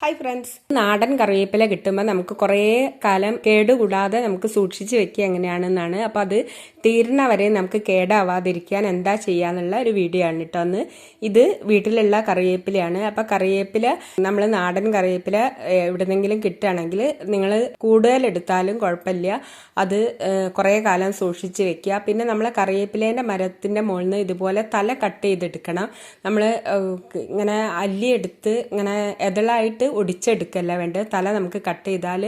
Hi friends, നാടൻ കറിവേപ്പില കിട്ടുമ്പോൾ നമുക്ക് കുറേ കാലം കേടുകൂടാതെ നമുക്ക് സൂക്ഷിച്ച് വെക്കുക എങ്ങനെയാണെന്നാണ്. അപ്പോൾ അത് തീരുന്ന വരെ നമുക്ക് കേടാവാതിരിക്കാൻ എന്താ ചെയ്യാന്നുള്ള ഒരു വീഡിയോ ആണ് കേട്ടോ. അന്ന് ഇത് വീട്ടിലുള്ള കറിവേപ്പിലയാണ്. അപ്പോൾ കറിവേപ്പില നമ്മൾ നാടൻ കറിവേപ്പില എവിടെന്നെങ്കിലും കിട്ടുകയാണെങ്കിൽ നിങ്ങൾ കൂടുതൽ എടുത്താലും കുഴപ്പമില്ല, അത് കുറേ കാലം സൂക്ഷിച്ച് വെക്കുക. പിന്നെ നമ്മൾ കറിവേപ്പിലേൻ്റെ മരത്തിൻ്റെ മുകളിൽ നിന്ന് ഇതുപോലെ തല കട്ട് ചെയ്തെടുക്കണം. നമ്മൾ ഇങ്ങനെ അല്ലിയെടുത്ത് ഇങ്ങനെ എതളായിട്ട് ഒടിച്ചെടുക്കല്ല വേണ്ടത്. തല നമുക്ക് കട്ട് ചെയ്താൽ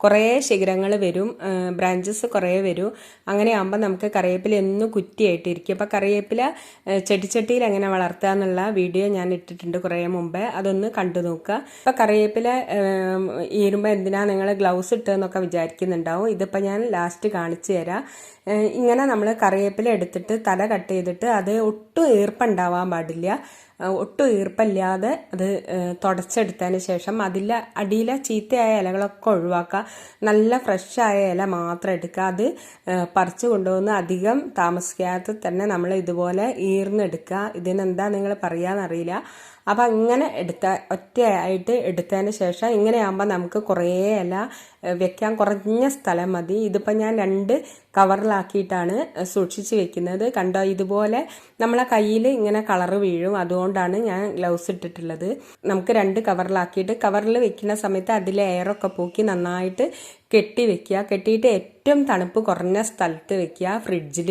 കുറേ ശിഖരങ്ങൾ വരും, ബ്രാഞ്ചസ് കുറേ വരും. അങ്ങനെ ആകുമ്പോൾ നമുക്ക് കറിവേപ്പില എന്നും കുറ്റിയായിട്ടിരിക്കും. അപ്പോൾ കറിവേപ്പില ചെടിച്ചട്ടിയിൽ എങ്ങനെ വളർത്തുക എന്നുള്ള വീഡിയോ ഞാൻ ഇട്ടിട്ടുണ്ട് കുറേ മുമ്പേ, അതൊന്ന് കണ്ടു നോക്കുക. അപ്പോൾ കറിവേപ്പില ഈരുമ്പോൾ എന്തിനാ നിങ്ങൾ ഗ്ലൗസ് ഇട്ടതെന്നൊക്കെ വിചാരിക്കുന്നുണ്ടാവും. ഇതിപ്പോൾ ഞാൻ ലാസ്റ്റ് കാണിച്ചു തരാം. ഇങ്ങനെ നമ്മൾ കറിവേപ്പില എടുത്തിട്ട് തല കട്ട് ചെയ്തിട്ട് അത് ഒട്ടും ഈർപ്പുണ്ടാവാൻ പാടില്ല. ഒട്ടും ഈർപ്പമില്ലാതെ അത് തുടച്ചെടുത്തതിന് ശേഷം അതിലെ അടിയിലെ ചീത്തയായ ഇലകളൊക്കെ ഒഴിവാക്കുക. നല്ല ഫ്രഷായ ഇല മാത്രം എടുക്കുക. അത് പറിച്ചു കൊണ്ടുവന്ന് അധികം താമസിക്കാതെ തന്നെ നമ്മൾ ഇതുപോലെ ഈർന്നെടുക്കുക. ഇതിനെന്താ നിങ്ങൾ പറയാന്നറിയില്ല. അപ്പം അങ്ങനെ ഒറ്റയായിട്ട് എടുത്തതിന് ശേഷം ഇങ്ങനെയാകുമ്പോൾ നമുക്ക് കുറേ ഇല വെക്കാൻ കുറഞ്ഞ സ്ഥലം മതി. ഇതിപ്പോൾ ഞാൻ 2 കവറിലാക്കിയിട്ടാണ് സൂക്ഷിച്ച് വെക്കുന്നത്. കണ്ടോ, ഇതുപോലെ നമ്മളെ കയ്യിൽ ഇങ്ങനെ കളറ് വീഴും. അതുകൊണ്ടാണ് ഞാൻ ഗ്ലൗസ് ഇട്ടിട്ടുള്ളത്. നമുക്ക് 2 കവറിലാക്കിയിട്ട് കവറിൽ വെക്കുന്ന സമയത്ത് അതിലെ എയറൊക്കെ പോക്കി നന്നായിട്ട് കെട്ടി വെക്കുക. കെട്ടിയിട്ട് ഏറ്റവും തണുപ്പ് കുറഞ്ഞ സ്ഥലത്ത് വെക്കുക, ഫ്രിഡ്ജിൽ.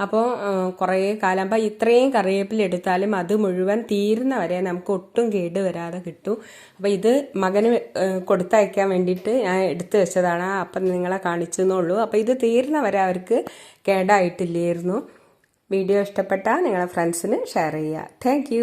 അപ്പോൾ കുറേ കാലം, അപ്പോൾ ഇത്രയും കറിവേപ്പില എടുത്താലും അത് മുഴുവൻ തീരുന്ന വരെ നമുക്ക് ഒട്ടും കേട് വരാതെ കിട്ടും. അപ്പോൾ ഇത് മകന് കൊടുത്തയക്കാൻ വേണ്ടിയിട്ട് ഞാൻ എടുത്തു വെച്ചതാണ്. അപ്പം നിങ്ങളെ കാണിച്ചെന്നുള്ളൂ. അപ്പോൾ ഇത് തീരുന്ന വരെ അവർക്ക് കേടായിട്ടില്ലായിരുന്നു. വീഡിയോ ഇഷ്ടപ്പെട്ടാൽ നിങ്ങളെ ഫ്രണ്ട്സിന് ഷെയർ ചെയ്യുക. താങ്ക്